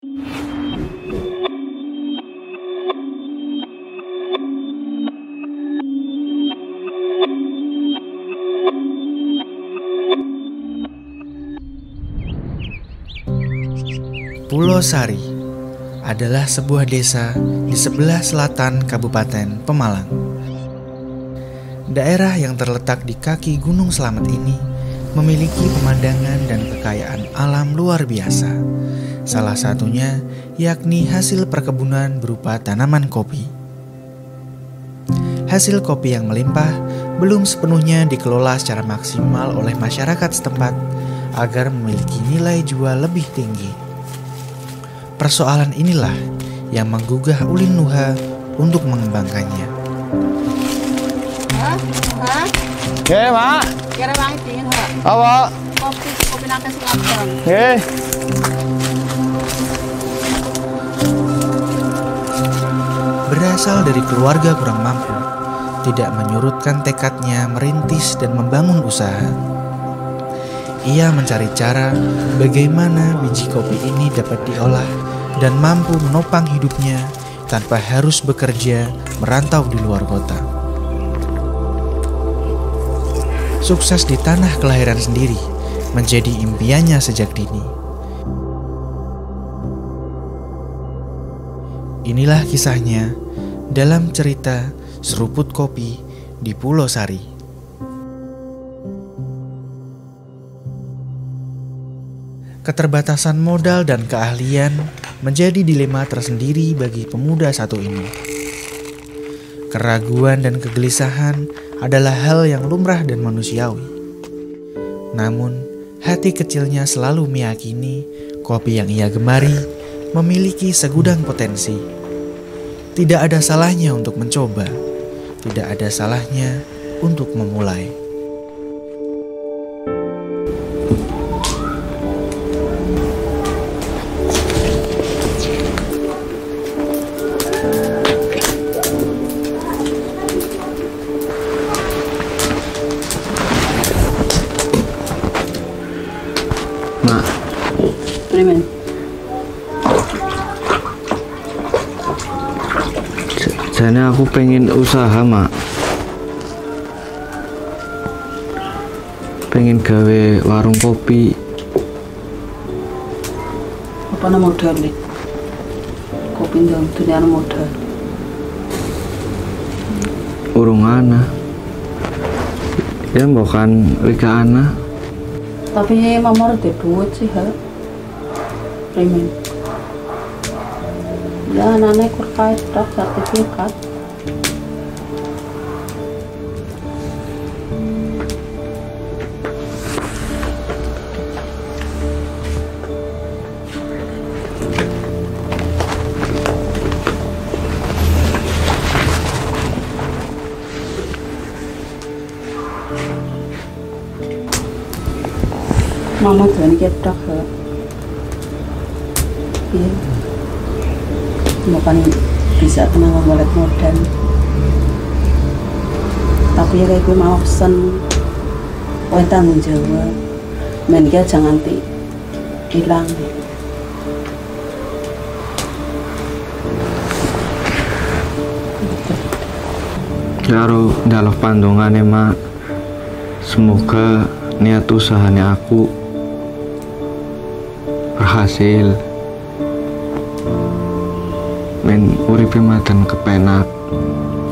Pulau Sari adalah sebuah desa di sebelah selatan Kabupaten Pemalang. Daerah yang terletak di kaki Gunung Slamet ini memiliki pemandangan dan kekayaan alam luar biasa. Salah satunya yakni hasil perkebunan berupa tanaman kopi. Hasil kopi yang melimpah belum sepenuhnya dikelola secara maksimal oleh masyarakat setempat agar memiliki nilai jual lebih tinggi. Persoalan inilah yang menggugah Ulin Nuha untuk mengembangkannya. Oke, Mak. Kira bang dingin, ha? Apa? Kopi nake selatan. Oke. Berasal dari keluarga kurang mampu, tidak menyurutkan tekadnya merintis dan membangun usaha. Ia mencari cara bagaimana biji kopi ini dapat diolah dan mampu menopang hidupnya tanpa harus bekerja merantau di luar kota. Sukses di tanah kelahiran sendiri menjadi impiannya sejak dini. Inilah kisahnya dalam cerita Seruput Kopi di Pulau Sari. Keterbatasan modal dan keahlian menjadi dilema tersendiri bagi pemuda satu ini. Keraguan dan kegelisahan adalah hal yang lumrah dan manusiawi. Namun, hati kecilnya selalu meyakini kopi yang ia gemari memiliki segudang potensi. Tidak ada salahnya untuk mencoba, tidak ada salahnya untuk memulai. Mak, Primen. jadi aku pengen usaha, Mak. Pengen gawe warung kopi. Apa nama modal nih? Kopi dalam dunia modal. Urung ana. Ya bukan Rika ana. Tapi mama udah duit sih, ha? Primen. Ya, anaknya kurkait dah sertifikat. Mama tuh ini ketok, ha? Iya. Bukan bisa tenang balik modal, tapi ya kayak gue mau pesen kue tanggung jawab, main dia jangan hilang. Karo dalam pandungannya, Mak. Semoga niat usahanya aku berhasil. Men uripe madan kepenak.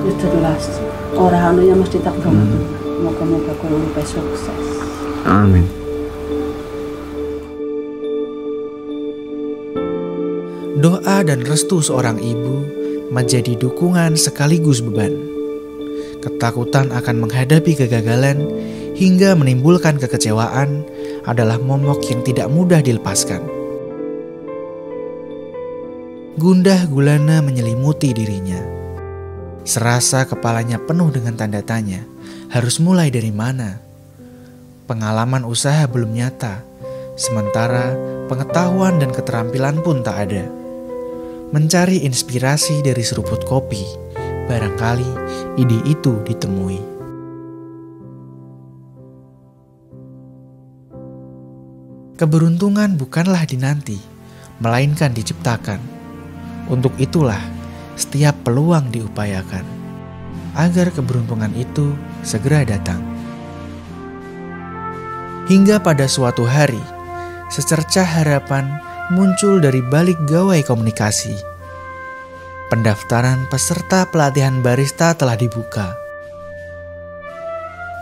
Ya jelas, orang anunya mesti tak bangun. Moga-moga gue lebih sukses. Amin. Doa dan restu seorang ibu menjadi dukungan sekaligus beban. Ketakutan akan menghadapi kegagalan hingga menimbulkan kekecewaan adalah momok yang tidak mudah dilepaskan. Gundah gulana menyelimuti dirinya. Serasa kepalanya penuh dengan tanda tanya, harus mulai dari mana? Pengalaman usaha belum nyata, sementara pengetahuan dan keterampilan pun tak ada. Mencari inspirasi dari seruput kopi, barangkali ide itu ditemui. Keberuntungan bukanlah dinanti, melainkan diciptakan. Untuk itulah setiap peluang diupayakan, agar keberuntungan itu segera datang. Hingga pada suatu hari, secercah harapan muncul dari balik gawai komunikasi. Pendaftaran peserta pelatihan barista telah dibuka.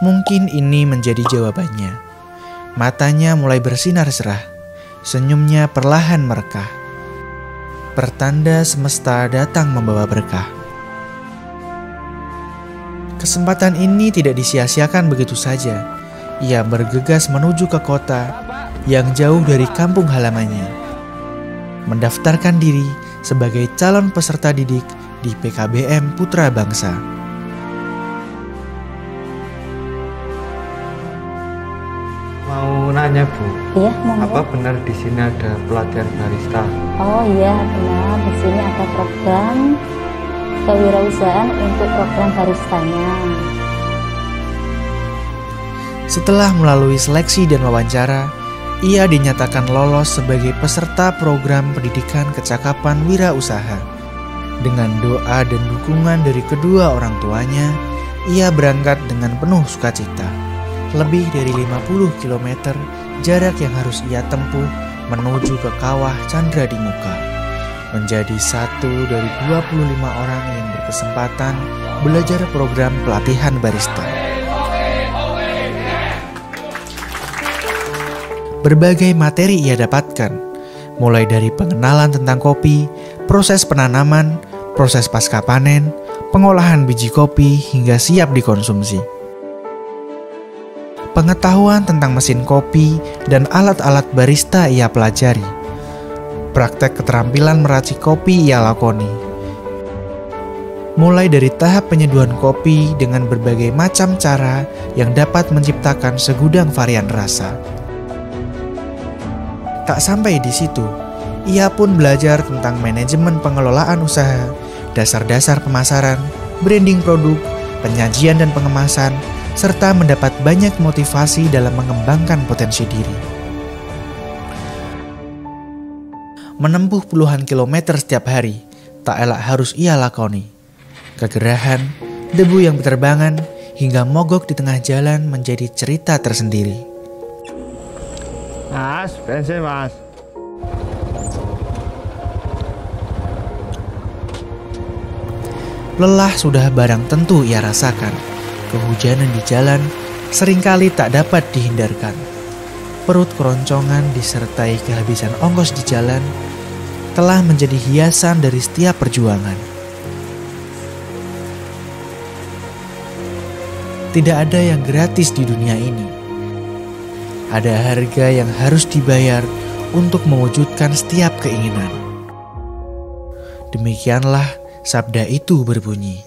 Mungkin ini menjadi jawabannya. Matanya mulai bersinar cerah, senyumnya perlahan merekah. Pertanda semesta datang membawa berkah. Kesempatan ini tidak disia-siakan begitu saja. Ia bergegas menuju ke kota yang jauh dari kampung halamannya, mendaftarkan diri sebagai calon peserta didik di PKBM Putra Bangsa. Mau nanya Bu, Iya, monggo. apa benar di sini ada pelatihan barista? Oh iya, benar. Di sini ada program kewirausahaan untuk program baristanya. Setelah melalui seleksi dan wawancara, ia dinyatakan lolos sebagai peserta program pendidikan kecakapan wirausaha. Dengan doa dan dukungan dari kedua orang tuanya, ia berangkat dengan penuh sukacita. Lebih dari 50 km jarak yang harus ia tempuh menuju ke Kawah Chandra di Muka. Menjadi satu dari 25 orang yang berkesempatan belajar program pelatihan barista. Berbagai materi ia dapatkan, mulai dari pengenalan tentang kopi, proses penanaman, proses pasca panen, pengolahan biji kopi hingga siap dikonsumsi. Pengetahuan tentang mesin kopi dan alat-alat barista ia pelajari. Praktek keterampilan meracik kopi ia lakoni. Mulai dari tahap penyeduhan kopi dengan berbagai macam cara yang dapat menciptakan segudang varian rasa. Tak sampai di situ, ia pun belajar tentang manajemen pengelolaan usaha, dasar-dasar pemasaran, branding produk, penyajian dan pengemasan, serta mendapat banyak motivasi dalam mengembangkan potensi diri. Menempuh puluhan kilometer setiap hari, tak elak harus ia lakoni. Kegerahan, debu yang berterbangan, hingga mogok di tengah jalan menjadi cerita tersendiri. Mas, bensin mas. Lelah sudah barang tentu ia rasakan. Kehujanan di jalan seringkali tak dapat dihindarkan. Perut keroncongan disertai kehabisan ongkos di jalan telah menjadi hiasan dari setiap perjuangan. Tidak ada yang gratis di dunia ini. Ada harga yang harus dibayar untuk mewujudkan setiap keinginan. Demikianlah sabda itu berbunyi.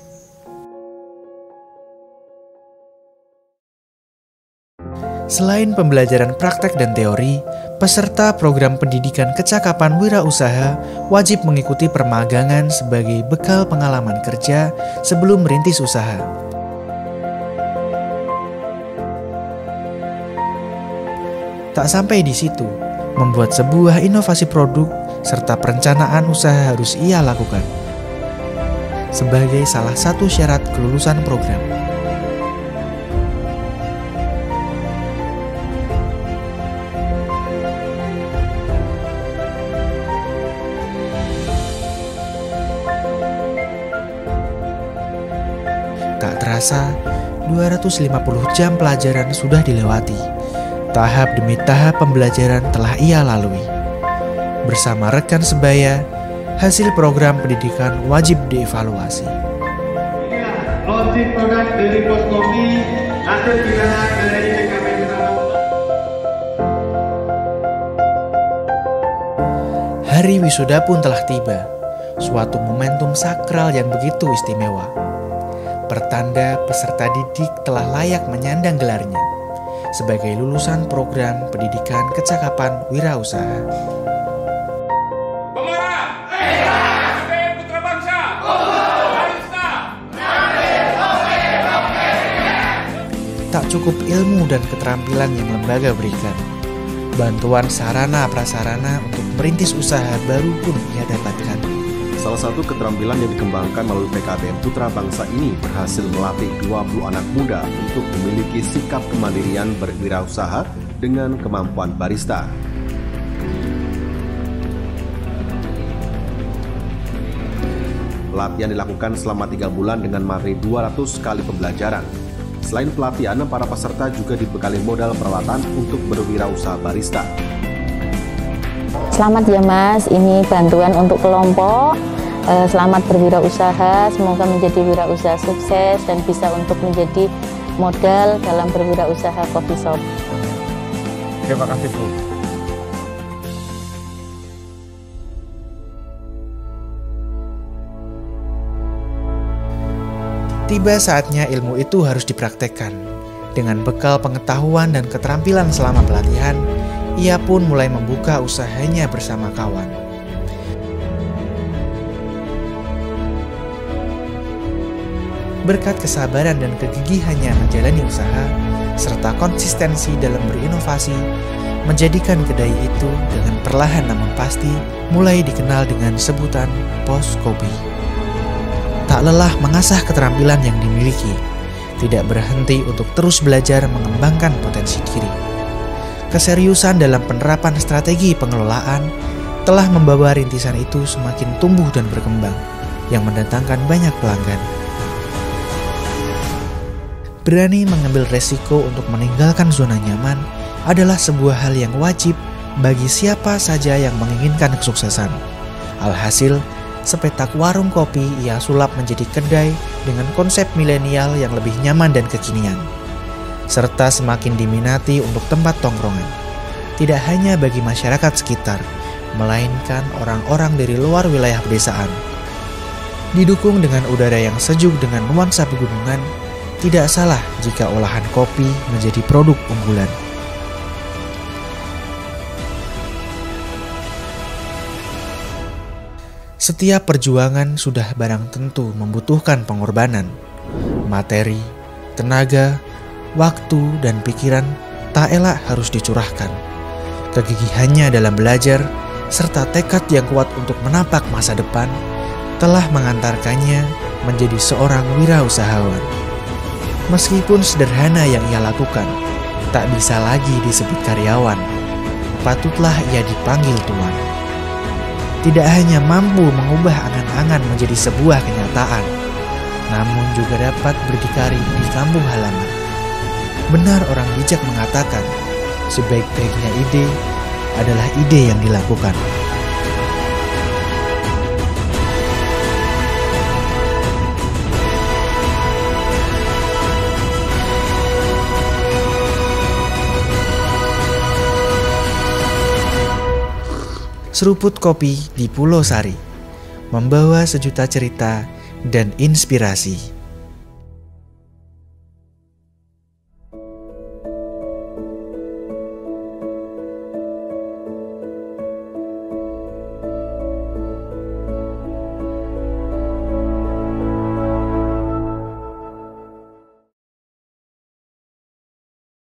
Selain pembelajaran praktek dan teori, peserta program pendidikan kecakapan wirausaha wajib mengikuti permagangan sebagai bekal pengalaman kerja sebelum merintis usaha. Tak sampai di situ, membuat sebuah inovasi produk serta perencanaan usaha harus ia lakukan sebagai salah satu syarat kelulusan program. Tak terasa, 250 jam pelajaran sudah dilewati. Tahap demi tahap pembelajaran telah ia lalui. Bersama rekan sebaya, hasil program pendidikan wajib dievaluasi. Launching produk dari Pos Kopi, hasil binaan dari PKBM. Hari wisuda pun telah tiba, suatu momentum sakral yang begitu istimewa. Pertanda peserta didik telah layak menyandang gelarnya sebagai lulusan program pendidikan kecakapan wirausaha. Putra Bangsa, barista. Tak cukup ilmu dan keterampilan yang lembaga berikan, Bantuan sarana prasarana untuk merintis usaha baru pun ia dapatkan. Salah satu keterampilan yang dikembangkan melalui PKBM Putra Bangsa ini berhasil melatih 20 anak muda untuk memiliki sikap kemandirian berwirausaha dengan kemampuan barista. Pelatihan dilakukan selama 3 bulan dengan materi 200 kali pembelajaran. Selain pelatihan, para peserta juga dibekali modal peralatan untuk berwirausaha barista. Selamat ya Mas, ini bantuan untuk kelompok. Selamat berwirausaha, semoga menjadi wirausaha sukses dan bisa untuk menjadi modal dalam berwirausaha coffee shop. Terima kasih Bu. Tiba saatnya ilmu itu harus dipraktekkan. Dengan bekal pengetahuan dan keterampilan selama pelatihan, ia pun mulai membuka usahanya bersama kawan. Berkat kesabaran dan kegigihannya menjalani usaha, serta konsistensi dalam berinovasi, menjadikan kedai itu dengan perlahan namun pasti mulai dikenal dengan sebutan Pos Kopi. Tak lelah mengasah keterampilan yang dimiliki, tidak berhenti untuk terus belajar mengembangkan potensi diri. Keseriusan dalam penerapan strategi pengelolaan telah membawa rintisan itu semakin tumbuh dan berkembang, yang mendatangkan banyak pelanggan. Berani mengambil resiko untuk meninggalkan zona nyaman adalah sebuah hal yang wajib bagi siapa saja yang menginginkan kesuksesan. Alhasil, sepetak warung kopi ia sulap menjadi kedai dengan konsep milenial yang lebih nyaman dan kekinian, serta semakin diminati untuk tempat tongkrongan. Tidak hanya bagi masyarakat sekitar, melainkan orang-orang dari luar wilayah pedesaan. Didukung dengan udara yang sejuk dengan nuansa pegunungan, tidak salah jika olahan kopi menjadi produk unggulan. Setiap perjuangan sudah barang tentu membutuhkan pengorbanan. Materi, tenaga, waktu, dan pikiran tak elak harus dicurahkan. Kegigihannya dalam belajar, serta tekad yang kuat untuk menapak masa depan, telah mengantarkannya menjadi seorang wirausahawan. Meskipun sederhana yang ia lakukan, tak bisa lagi disebut karyawan. Patutlah ia dipanggil tuan. Tidak hanya mampu mengubah angan-angan menjadi sebuah kenyataan, namun juga dapat berdikari di kampung halaman. Benar orang bijak mengatakan, sebaik-baiknya ide adalah ide yang dilakukan. Seruput kopi di Pulau Sari, membawa sejuta cerita dan inspirasi.